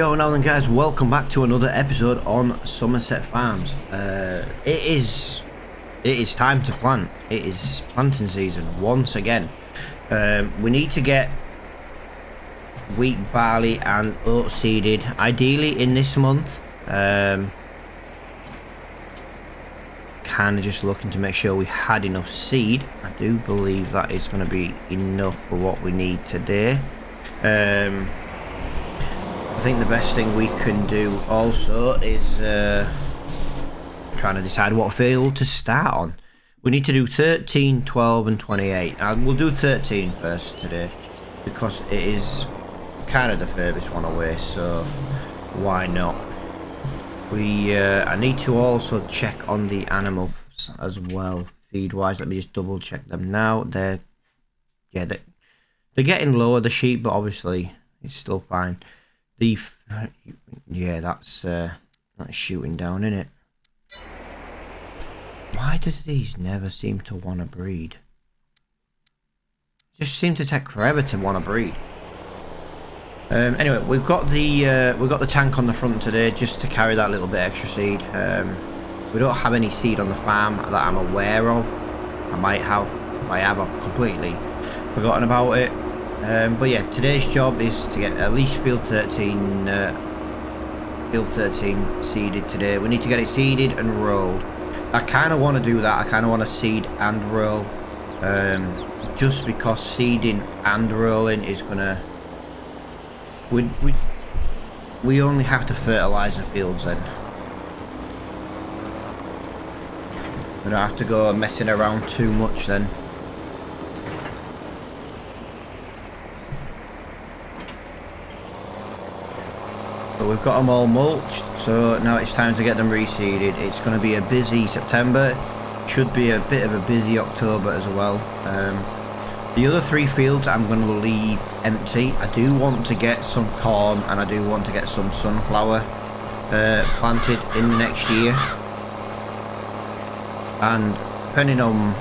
Yo, now then guys, welcome back to another episode on Somerset Farms. It is time to plant. It is planting season once again. We need to get wheat, barley and oat seeded, ideally in this month. Kind of just looking to make sure we had enough seed. I do believe that is going to be enough for what we need today. I think the best thing we can do also is trying to decide what field to start on. We need to do 13, 12 and 28. We'll do 13 first today because it is kind of the furthest one away, so why not? I need to also check on the animals as well, feed wise. Let me just double check them now. They're getting lower, the sheep, but obviously it's still fine. That's shooting down, innit? Why do these never seem to want to breed? Just seem to take forever to want to breed. Anyway, we've got the tank on the front today just to carry that little bit extra seed. We don't have any seed on the farm that I'm aware of. I might have. If I have, I've completely forgotten about it. But yeah, today's job is to get at least field 13 seeded today. We need to get it seeded and rolled. I kind of want to do that. I kind of want to seed and roll, just because seeding and rolling is gonna. We only have to fertilize the fields then. We don't have to go messing around too much then. But we've got them all mulched, so now it's time to get them reseeded. It's going to be a busy September, should be a bit of a busy October as well. The other three fields I'm going to leave empty. I do want to get some corn and I do want to get some sunflower planted in the next year. And depending on,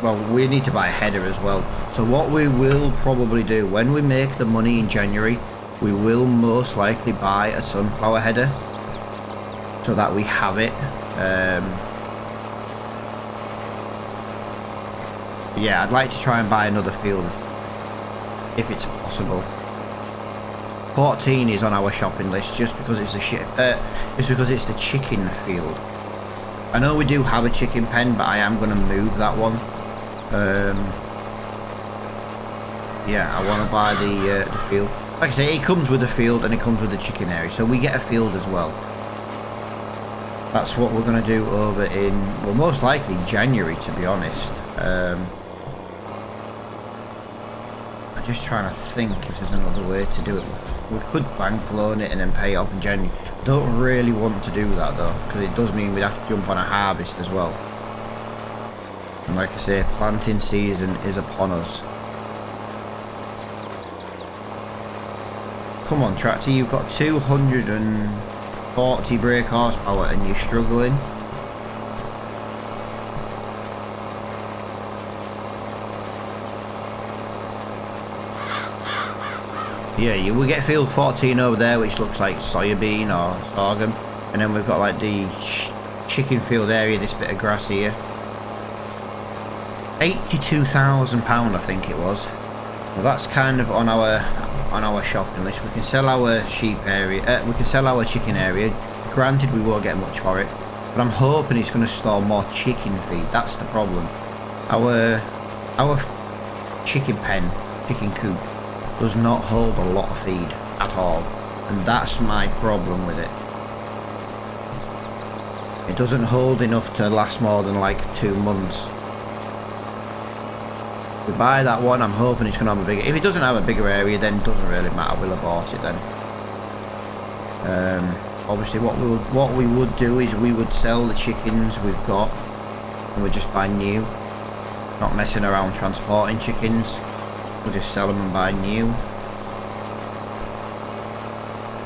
well, we need to buy a header as well. So what we will probably do when we make the money in January, we will most likely buy a sunflower header so that we have it. Yeah, I'd like to try and buy another field if it's possible. 14 is on our shopping list just because it's the chicken field. I know we do have a chicken pen, but I am going to move that one. Yeah, I want to buy the field. Like I say, it comes with a field and it comes with the chicken area, so we get a field as well. That's what we're going to do over in, well, most likely January, to be honest. I'm just trying to think if there's another way to do it. We could bank loan it and then pay it off in January. I don't really want to do that though, because it does mean we'd have to jump on a harvest as well. And like I say, planting season is upon us. Come on, tractor, you've got 240 brake horsepower and you're struggling. Yeah, you will get field 14 over there, which looks like soybean or sorghum. And then we've got like the chicken field area, this bit of grass here. £82,000 I think it was. Well, that's kind of on our shopping list. We can sell our sheep area, we can sell our chicken area. Granted, we won't get much for it, but I'm hoping it's going to store more chicken feed. That's the problem. Our chicken coop does not hold a lot of feed at all, and that's my problem with it. It doesn't hold enough to last more than like 2 months. We buy that one, I'm hoping it's going to have a bigger. If it doesn't have a bigger area, then it doesn't really matter. We'll have bought it then. Obviously, what we would do is we would sell the chickens we've got, and we'd just buy new. Not messing around transporting chickens. We'll just sell them and buy new.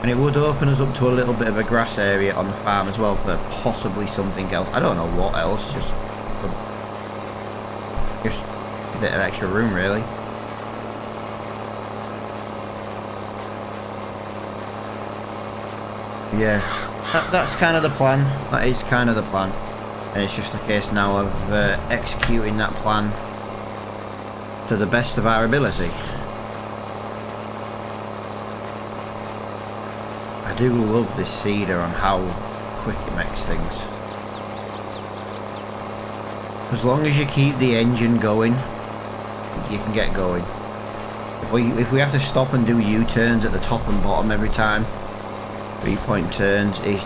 And it would open us up to a little bit of a grass area on the farm as well for possibly something else. I don't know what else. Just a bit of extra room, really. Yeah, that's kind of the plan. That is kind of the plan. And it's just a case now of executing that plan to the best of our ability. I do love this seeder on how quick it makes things. As long as you keep the engine going, you can get going. If we have to stop and do U-turns at the top and bottom every time, 3-point turns, it's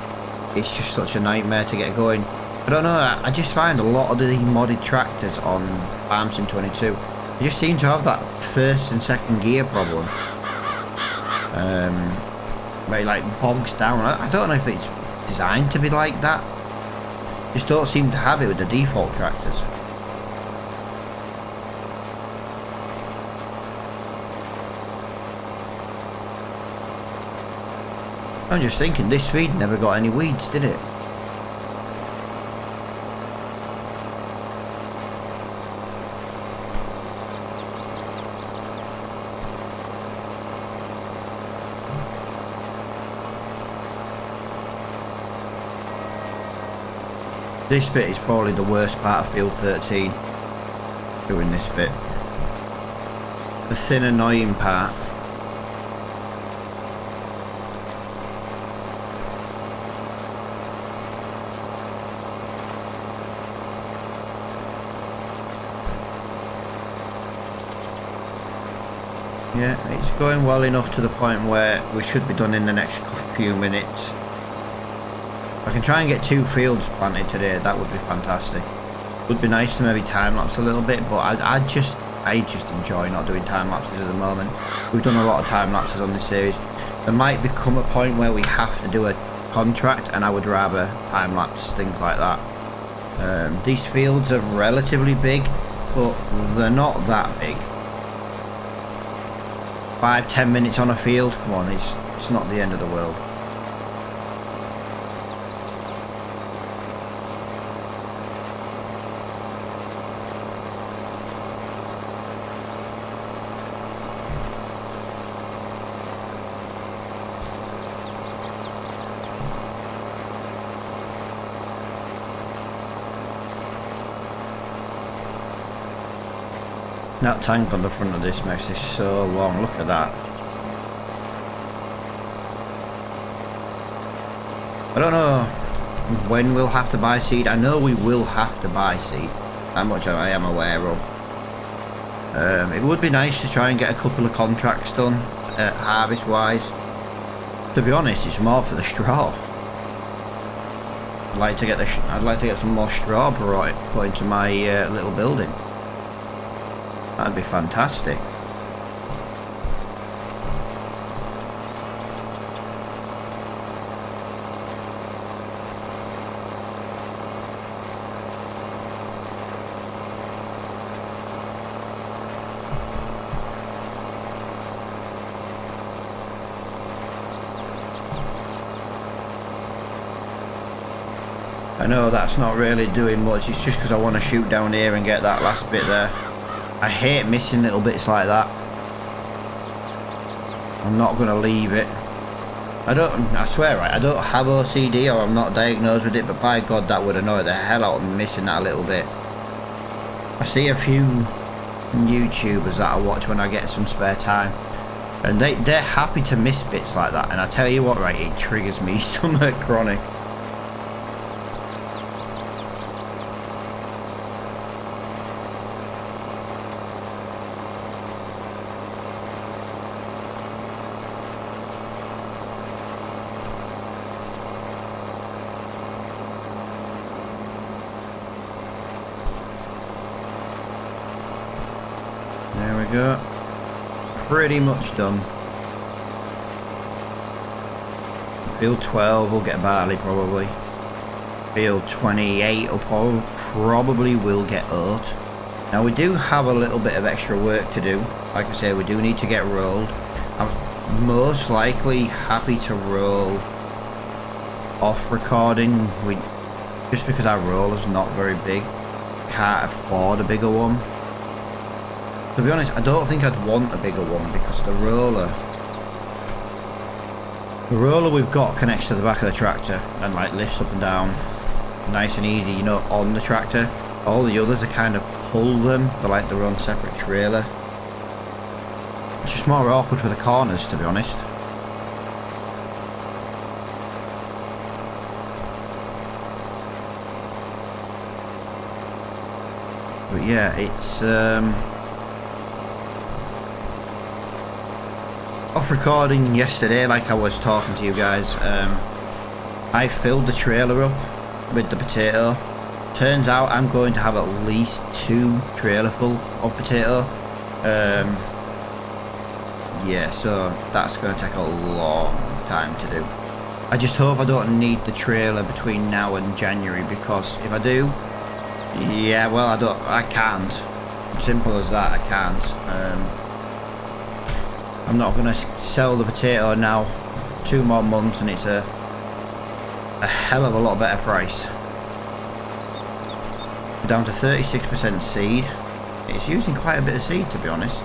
just such a nightmare to get going. I don't know, I just find a lot of the modded tractors on Farm Sim 22, they just seem to have that first and second gear problem. Where it like bogs down. I don't know if it's designed to be like that. Just don't seem to have it with the default tractors. I'm just thinking, this feed never got any weeds, did it? This bit is probably the worst part of Field 13, doing this bit. The thin annoying part. Yeah, it's going well enough to the point where we should be done in the next few minutes. If I can try and get 2 fields planted today, that would be fantastic. Would be nice to maybe time lapse a little bit, but I just enjoy not doing time lapses at the moment. We've done a lot of time lapses on this series. There might become a point where we have to do a contract, and I would rather time lapse things like that. These fields are relatively big, but they're not that big. 5-10 minutes on a field, come on, it's not the end of the world. That tank on the front of this makes this so long, look at that. I don't know when we'll have to buy seed. I know we will have to buy seed, that much I am aware of. It would be nice to try and get a couple of contracts done, harvest wise. To be honest, it's more for the straw. I'd like to get some more straw put into my little building. That'd be fantastic. I know that's not really doing much, it's just because I want to shoot down here and get that last bit there. I hate missing little bits like that. I'm not going to leave it. I swear, right, I don't have OCD or I'm not diagnosed with it, but by God, that would annoy the hell out of me missing that little bit. I see a few YouTubers that I watch when I get some spare time, and they're happy to miss bits like that, and I tell you what, right, it triggers me somewhat chronic. There we go. Pretty much done. Field 12 will get barley probably. Field 28 will probably will get oat. Now we do have a little bit of extra work to do. Like I say, we do need to get rolled. I'm most likely happy to roll off recording. Just because our roller's not very big. Can't afford a bigger one. To be honest, I don't think I'd want a bigger one because the roller The roller we've got connects to the back of the tractor and like lifts up and down nice and easy, you know, on the tractor. All the others are kind of pull them, they're like their own separate trailer. It's just more awkward for the corners, to be honest. But yeah, it's off recording yesterday, like I was talking to you guys. I filled the trailer up with the potato. Turns out I'm going to have at least 2 trailer full of potato. Yeah, so that's going to take a long time to do. I just hope I don't need the trailer between now and January, because if I do, yeah, well, I can't. Simple as that, I can't. I'm not going to sell the potato now. 2 more months and it's a hell of a lot better price. We're down to 36% seed. It's using quite a bit of seed, to be honest.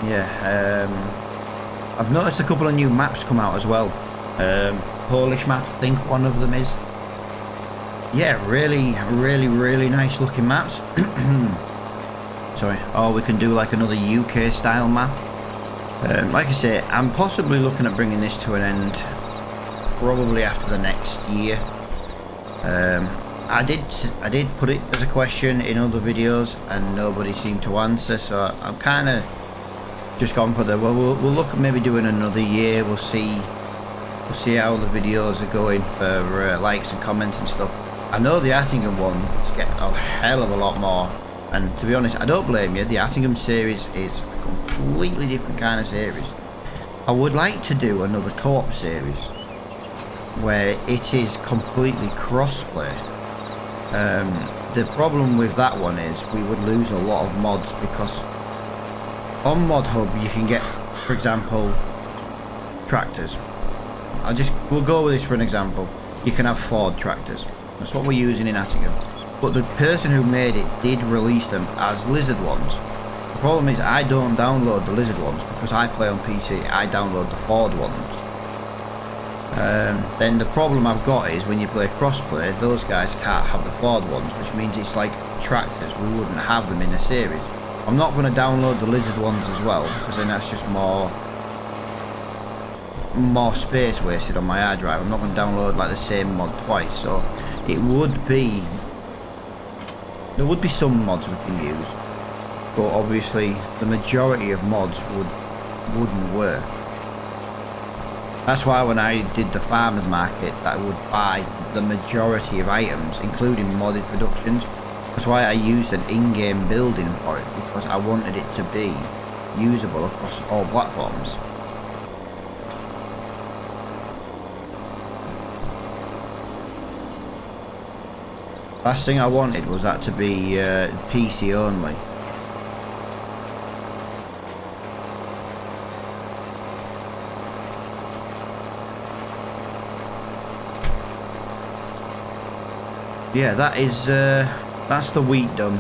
Yeah, I've noticed a couple of new maps come out as well. Polish map, I think one of them is. Yeah, really nice looking maps. Sorry. Or we can do like another UK style map. Like I say, I'm possibly looking at bringing this to an end probably after the next year. I did put it as a question in other videos and nobody seemed to answer, so I'm kind of just gone for the we'll look at maybe doing another year. We'll see how the videos are going for likes and comments and stuff. I know the Attingham one is getting a hell of a lot more, and to be honest, I don't blame you. The Attingham series is a completely different kind of series. I would like to do another co-op series where it is completely cross-play. The problem with that one is we would lose a lot of mods, because on Mod Hub you can get, for example, tractors. We'll go with this for an example. You can have Ford tractors. That's what we're using in Attingham. But the person who made it did release them as lizard ones. The problem is I don't download the lizard ones because I play on PC. I download the Ford ones. Then the problem I've got is when you play crossplay, those guys can't have the Ford ones, which means it's like tractors. We wouldn't have them in a series. I'm not going to download the lizard ones as well, because then that's just more space wasted on my hard drive. I'm not going to download like the same mod twice, so there would be some mods we can use, but obviously the majority of mods wouldn't work. That's why when I did the farmers market, that I would buy the majority of items, including modded productions. That's why I used an in-game building for it, because I wanted it to be usable across all platforms. Last thing I wanted was that to be PC only. Yeah, that's the wheat done.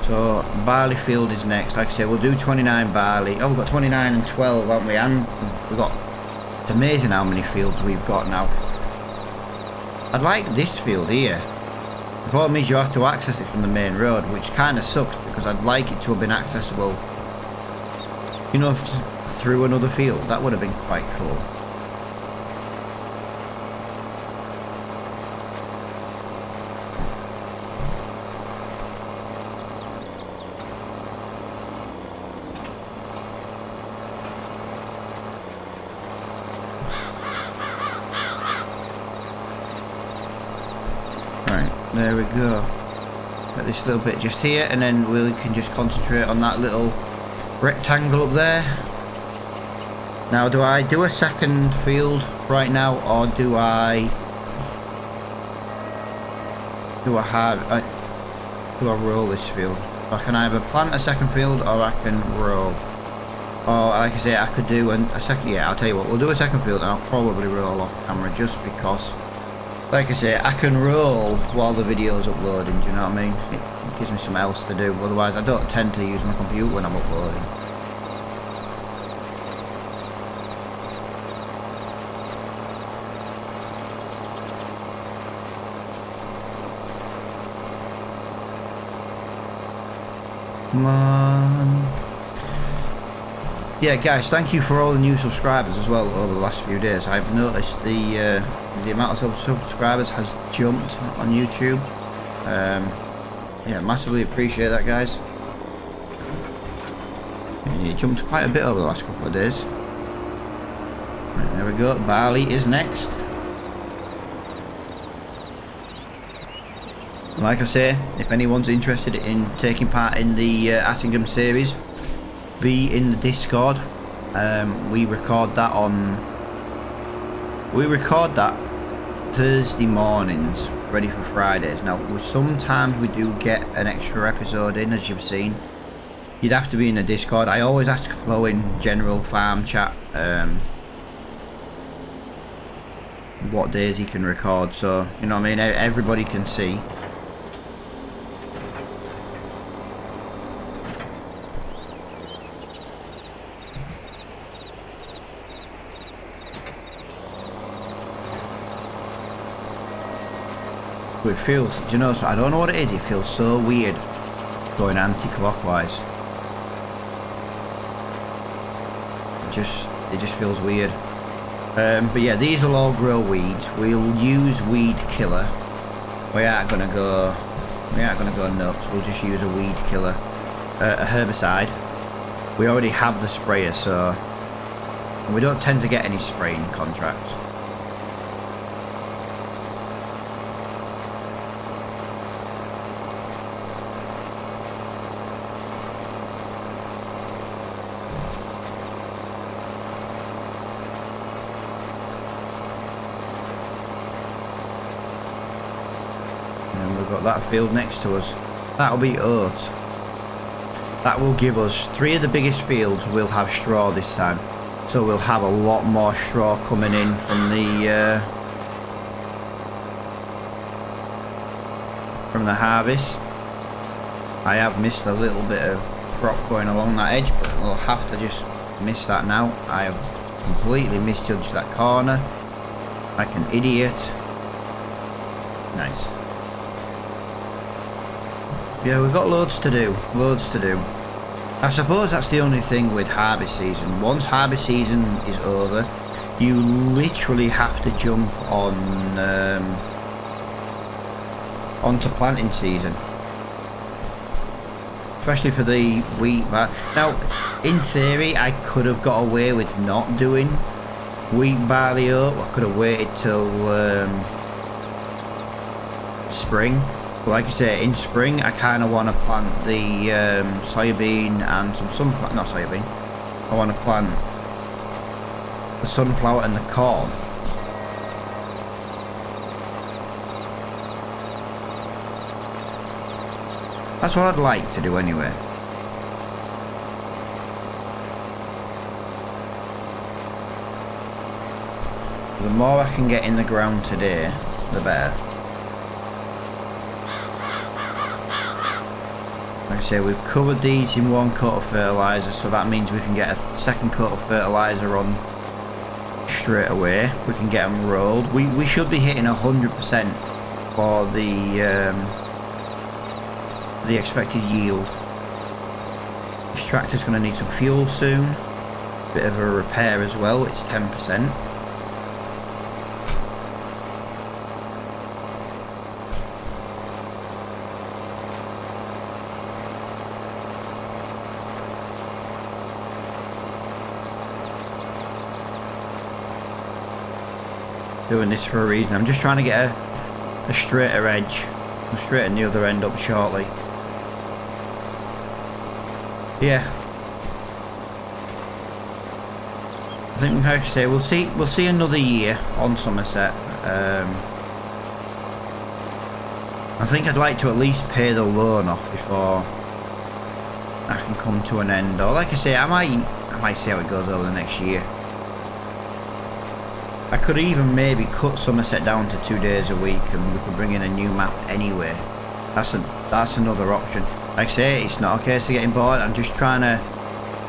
So barley field is next. Like I said, we'll do 29 barley. Oh, we've got 29 and 12, haven't we? And we've got, it's amazing how many fields we've got now. I'd like this field here. The problem is you have to access it from the main road, which kind of sucks, because I'd like it to have been accessible, you know, through another field. That would have been quite cool. There we go. Got this little bit just here, and then we can just concentrate on that little rectangle up there. Now, do I do a second field right now, or do I roll this field? I can either plant a second field or I can roll. Or like I say, I could do a second. Yeah, I'll tell you what, we'll do a second field and I'll probably roll off camera, just because Like I say, I can roll while the video's uploading, do you know what I mean? It gives me something else to do, otherwise I don't tend to use my computer when I'm uploading. Come on. Yeah, guys, thank you for all the new subscribers as well over the last few days. I've noticed the amount of subscribers has jumped on YouTube. Yeah, massively appreciate that, guys. It jumped quite a bit over the last couple of days. Right, there we go. Barley is next. Like I say, if anyone's interested in taking part in the Attingham series, be in the Discord. We record that Thursday mornings, ready for Fridays. Now, sometimes we do get an extra episode in, as you've seen. You'd have to be in the Discord. I always ask Flo in general farm chat what days he can record, so you know what I mean, everybody can see. It feels, do you know, so I don't know what it is, it feels so weird going anti-clockwise. It just feels weird. But yeah, these will all grow weeds. We'll use weed killer. We aren't gonna go nuts. We'll just use a weed killer, a herbicide. We already have the sprayer, so we don't tend to get any spraying contracts. Got that field next to us. That'll be oats. That will give us 3 of the biggest fields will have straw this time, so we'll have a lot more straw coming in from the harvest. I have missed a little bit of crop going along that edge, but we'll have to just miss that now. I have completely misjudged that corner like an idiot. Nice. Yeah, we've got loads to do, I suppose that's the only thing with harvest season. Once harvest season is over, you literally have to jump on onto planting season. Especially for the wheat. Now, in theory, I could have got away with not doing wheat, barley, oat. I could have waited till spring. But like I say, in spring I kind of want to plant the soybean and not soybean. I want to plant the sunflower and the corn. That's what I'd like to do anyway. The more I can get in the ground today, the better. Like I say, we've covered these in 1 coat of fertiliser, so that means we can get a 2nd coat of fertiliser on straight away. We can get them rolled. We should be hitting 100% for the expected yield. This tractor's going to need some fuel soon. Bit of a repair as well. It's 10%. Doing this for a reason. I'm just trying to get a straighter edge. I'll straighten the other end up shortly. Yeah. I think, like I say, we'll see another year on Somerset. I think I'd like to at least pay the loan off before I can come to an end. Or like I say, I might see how it goes over the next year. I could even maybe cut Somerset down to 2 days a week, and we could bring in a new map anyway. That's another option. Like I say, it's not a case of getting bored. I'm just trying to.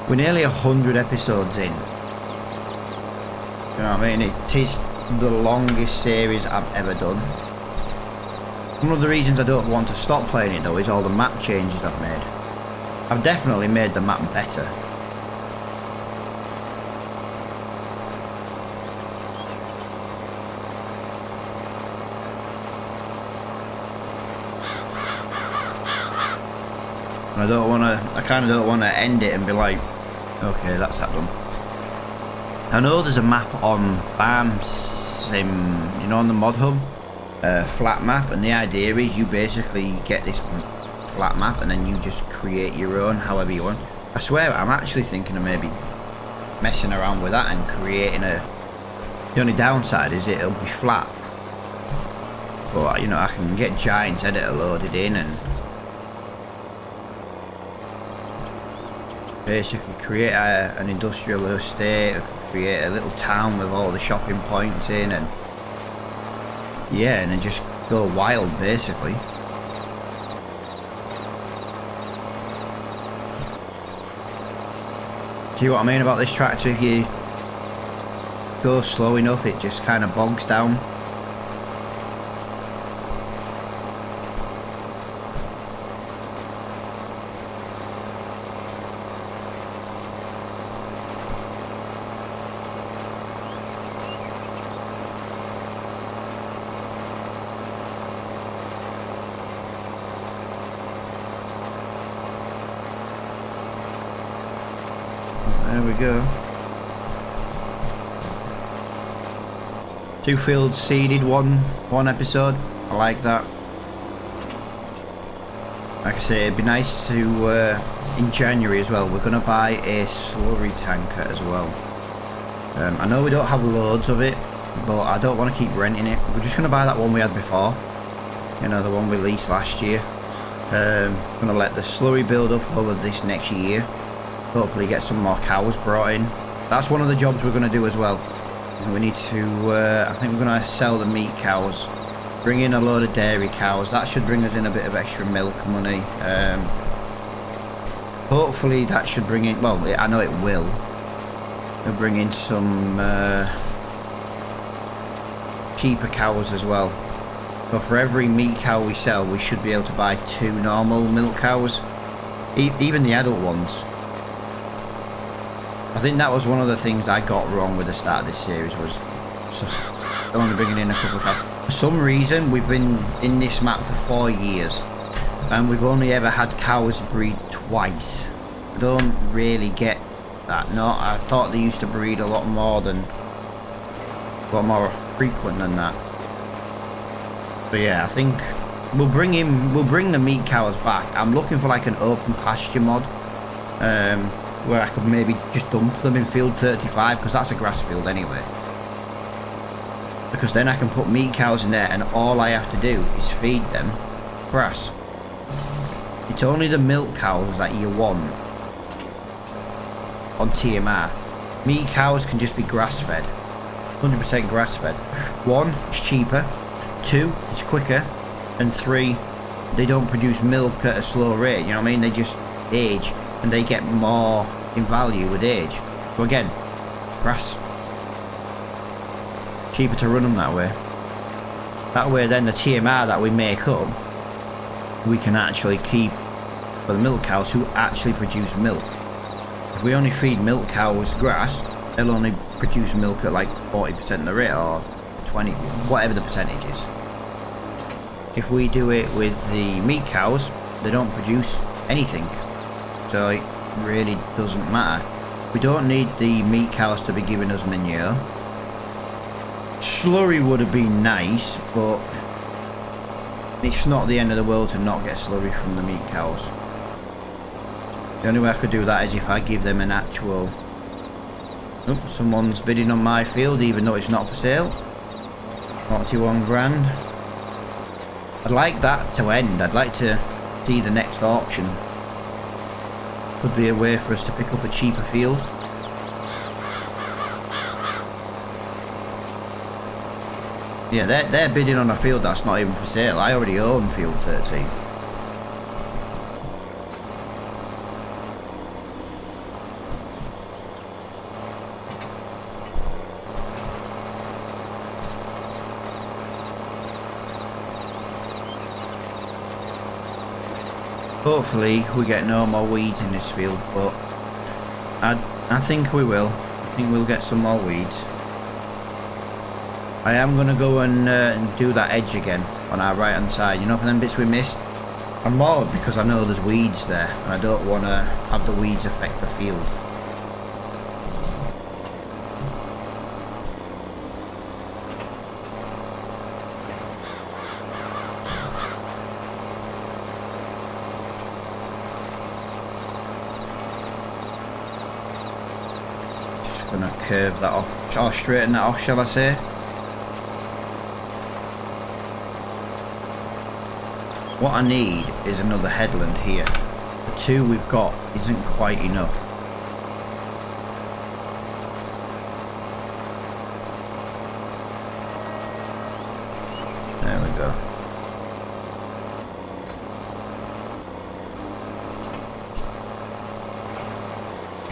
We're nearly 100 episodes in. You know what I mean? It is the longest series I've ever done. One of the reasons I don't want to stop playing it though is all the map changes I've made. I've definitely made the map better. I kind of don't want to end it and be like, okay, that's that done. I know there's a map on Farms, you know, on the mod hub, flat map, and the idea is you basically get this flat map and then you just create your own however you want. I swear I'm actually thinking of maybe messing around with that and creating a. The only downside is it'll be flat, but you know, I can get Giants editor loaded in and basically create an industrial estate, create a little town with all the shopping points in, and yeah, and then just go wild basically. See what I mean about this tractor? If you go slow enough, it just kind of bogs down. There we go. 2 fields seeded, one episode. I like that. Like I say, it'd be nice to in January as well. We're gonna buy a slurry tanker as well. I know we don't have loads of it, but I don't want to keep renting it. We're just gonna buy that one we had before. You know, the one we leased last year. Gonna let the slurry build up over this next year. Hopefully get some more cows brought in. That's one of the jobs we're going to do as well. We need to, I think we're going to sell the meat cows. Bring in a load of dairy cows. That should bring us in a bit of extra milk money. Hopefully that should bring in, well, I know it will. It'll bring in some cheaper cows as well. So for every meat cow we sell, we should be able to buy 2 normal milk cows. Even the adult ones. I think that was one of the things I got wrong with the start of this series, was only bringing in a couple of cows. For some reason, we've been in this map for 4 years, and we've only ever had cows breed twice. I don't really get that. No, I thought they used to breed a lot more frequent than that. But yeah, I think we'll bring the meat cows back. I'm looking for like an open pasture mod. Where I could maybe just dump them in field 35, because that's a grass field anyway. Because then I can put meat cows in there and all I have to do is feed them grass. It's only the milk cows that you want on TMR. Meat cows can just be grass fed. 100% grass fed. 1, it's cheaper. 2, it's quicker. And 3, they don't produce milk at a slow rate, you know what I mean? They just age. And they get more in value with age. So again, grass. Cheaper to run them that way. That way then the TMR that we make up, we can actually keep for the milk cows who actually produce milk. If we only feed milk cows grass, they'll only produce milk at like 40% the rate, or 20, whatever the percentage is. If we do it with the meat cows, they don't produce anything. So it really doesn't matter. We don't need the meat cows to be giving us manure. Slurry would have been nice, but it's not the end of the world to not get slurry from the meat cows. The only way I could do that is if I give them an actual... Oh, someone's bidding on my field even though it's not for sale. 41 grand. I'd like that to end. I'd like to see the next auction. Could be a way for us to pick up a cheaper field. Yeah, they're bidding on a field that's not even for sale. I already own field 13. Hopefully we get no more weeds in this field, but I think we will. I think we'll get some more weeds. I am going to go and do that edge again on our right hand side, you know, for them bits we missed. I'm more because I know there's weeds there and I don't want to have the weeds affect the field. Gonna curve that off, or straighten that off, shall I say. What I need is another headland here. The two we've got isn't quite enough. There we go.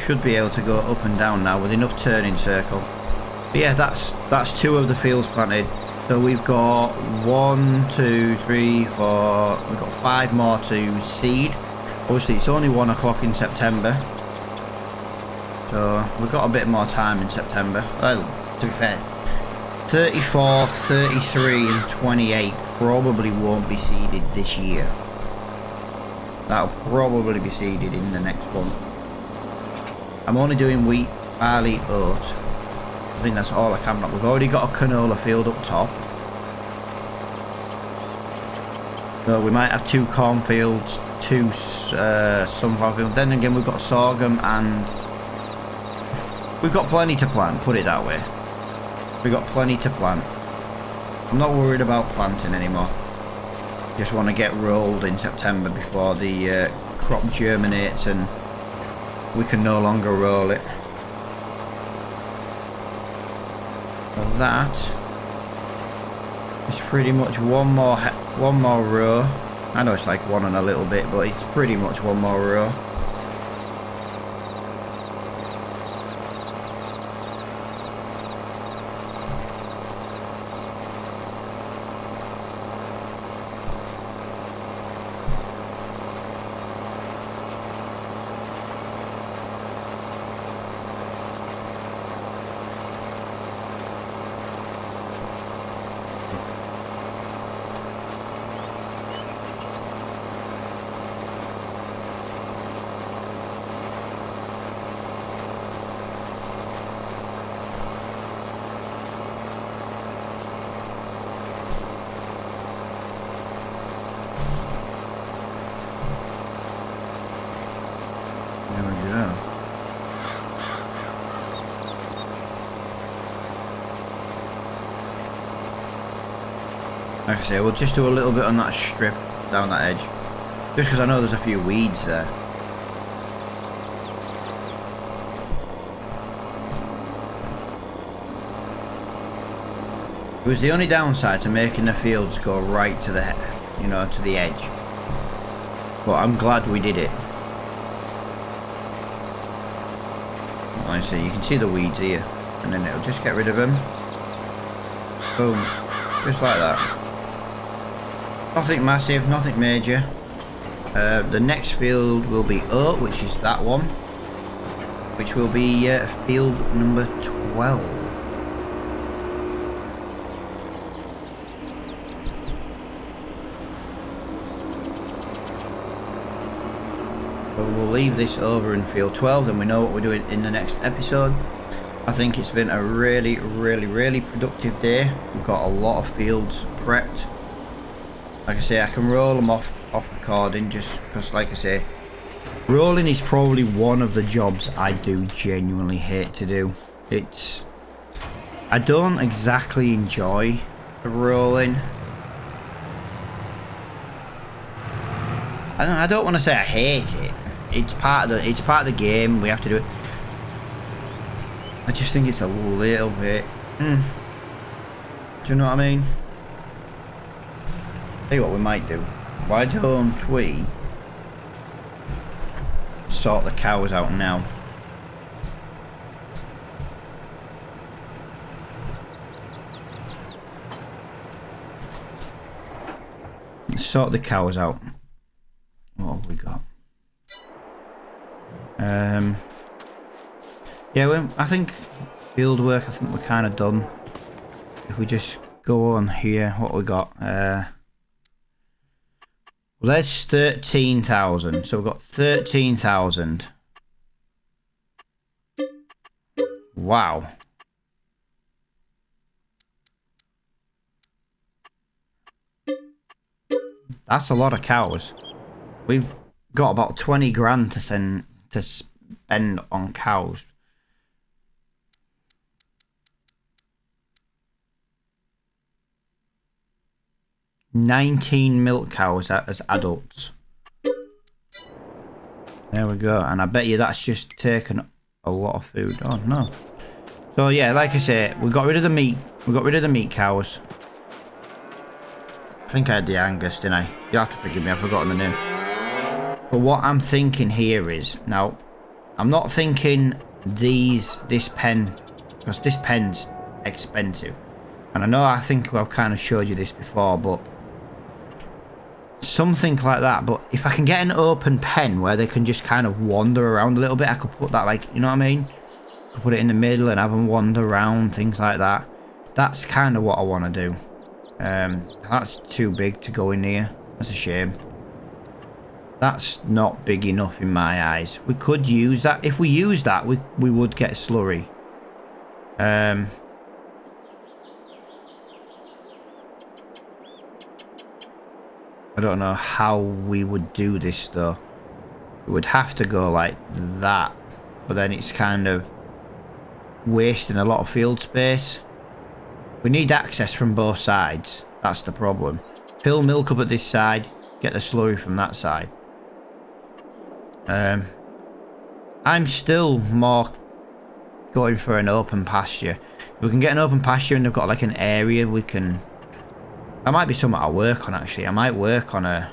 Should be able to go up and down now with enough turning circle. But yeah, that's 2 of the fields planted. So we've got 1, 2, 3, 4. We've got 5 more to seed. Obviously, it's only 1 o'clock in September, so we've got a bit more time in September. Well, to be fair, 34, 33, and 28 probably won't be seeded this year. That'll probably be seeded in the next one. I'm only doing wheat, barley, oat. I think that's all I can. We've already got a canola field up top. So we might have 2 cornfields, 2 sunflower fields. Then again, we've got sorghum and we've got plenty to plant, put it that way. We've got plenty to plant. I'm not worried about planting anymore. Just want to get rolled in September before the crop germinates and we can no longer roll it. So that is pretty much one more row. I know it's like 1 and a little bit, but it's pretty much 1 more row. There we go. Like I say, we'll just do a little bit on that strip down that edge. Just because I know there's a few weeds there. It was the only downside to making the fields go right to the, you know, to the edge. But I'm glad we did it. Like I say, you can see the weeds here, and then it'll just get rid of them. Boom, just like that. Nothing massive, nothing major. The next field will be oat, which is that one, which will be field number 12. So we'll leave this over in field 12 and we know what we're doing in the next episode. I think it's been a really productive day. We've got a lot of fields prepped. Like I say, I can roll them off recording just because, like I say, rolling is probably one of the jobs I do genuinely hate to do. I don't exactly enjoy the rolling. I don't want to say I hate it. It's part of the game. We have to do it. I just think it's a little bit. Do you know what I mean? Tell you what we might do. Why don't we sort the cows out now? Let's sort the cows out. What have we got? Yeah, I think field work, I think we're kind of done. If we just go on here, what we got? Well, there's 13,000. So we've got 13,000. Wow. That's a lot of cows. We've got about 20 grand to spend on cows. $19 milk cows as adults. There we go. And I bet you that's just taken a lot of food. Oh no. So yeah, like I say, we got rid of the meat. We got rid of the meat cows. I think I had the Angus, didn't I? You have to forgive me, I've forgotten the name. But what I'm thinking here is, now, I'm not thinking this pen, because this pen's expensive. And I know, I think I've kind of showed you this before, but something like that. But if I can get an open pen where they can just kind of wander around a little bit, I could put that, like, you know what I mean? I could put it in the middle and have them wander around, things like that. That's kind of what I want to do. That's too big to go in here. That's a shame. That's not big enough in my eyes. We could use that. If we use that, we would get slurry. I don't know how we would do this though. It would have to go like that, but then it's kind of wasting a lot of field space. We need access from both sides. That's the problem. Fill milk up at this side, get the slurry from that side. I'm still more going for an open pasture. If we can get an open pasture and they've got like an area we can... That might be something I'll work on actually. I might work on a...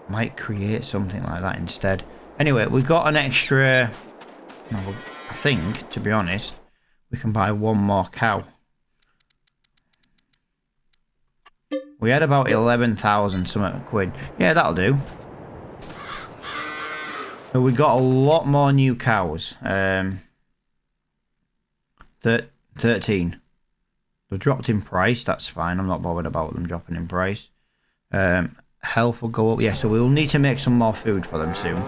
I might create something like that instead. Anyway, we've got an extra... Well, I think, to be honest, we can buy one more cow. We had about 11,000 something quid. Yeah, that'll do. So we got a lot more new cows. 13. They've dropped in price. That's fine. I'm not bothered about them dropping in price. Health will go up. Yeah, so we'll need to make some more food for them soon.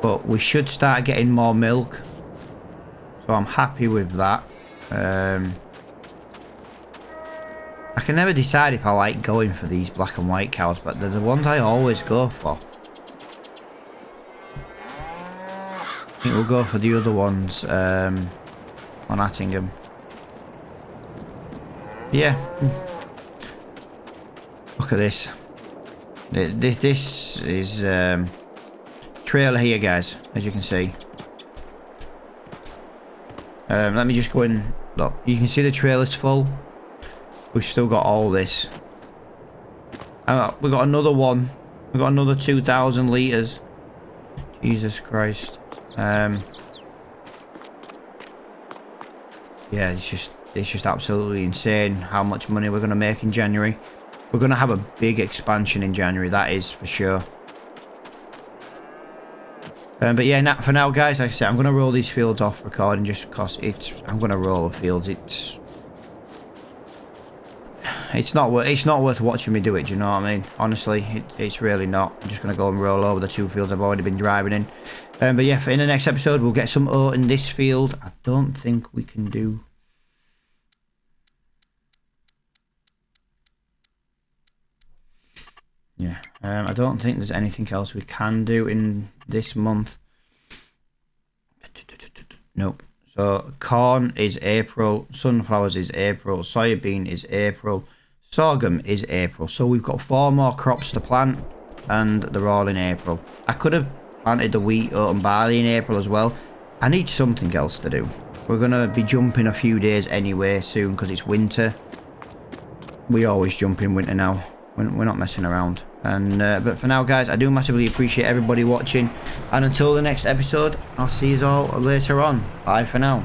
But we should start getting more milk. So I'm happy with that. I can never decide if I like going for these black and white cows, but they're the ones I always go for. I think we'll go for the other ones on Attingham. Yeah. Look at this. This is trailer here, guys, as you can see. Let me just go in. Look, you can see the trailer's full. We've still got all this. We've got another one. We've got another 2,000 litres. Jesus Christ. Yeah, it's just absolutely insane how much money we're going to make in January. We're going to have a big expansion in January, that is for sure. But yeah, for now, guys, like I said, I'm going to roll these fields off recording just because I'm going to roll the fields. It's not worth watching me do it, do you know what I mean? Honestly, it's really not. I'm just going to go and roll over the two fields I've already been driving in. But yeah, in the next episode, we'll get some oat in this field. I don't think we can do... Yeah, I don't think there's anything else we can do in this month. Nope. So, corn is April, sunflowers is April, soybean is April, sorghum is April. So we've got 4 more crops to plant, and they're all in April. I could have planted the wheat, oat and barley in April as well. I need something else to do. We're going to be jumping a few days anyway soon because it's winter. We always jump in winter now. We're not messing around. And but for now, guys, I do massively appreciate everybody watching. And until the next episode, I'll see you all later on. Bye for now.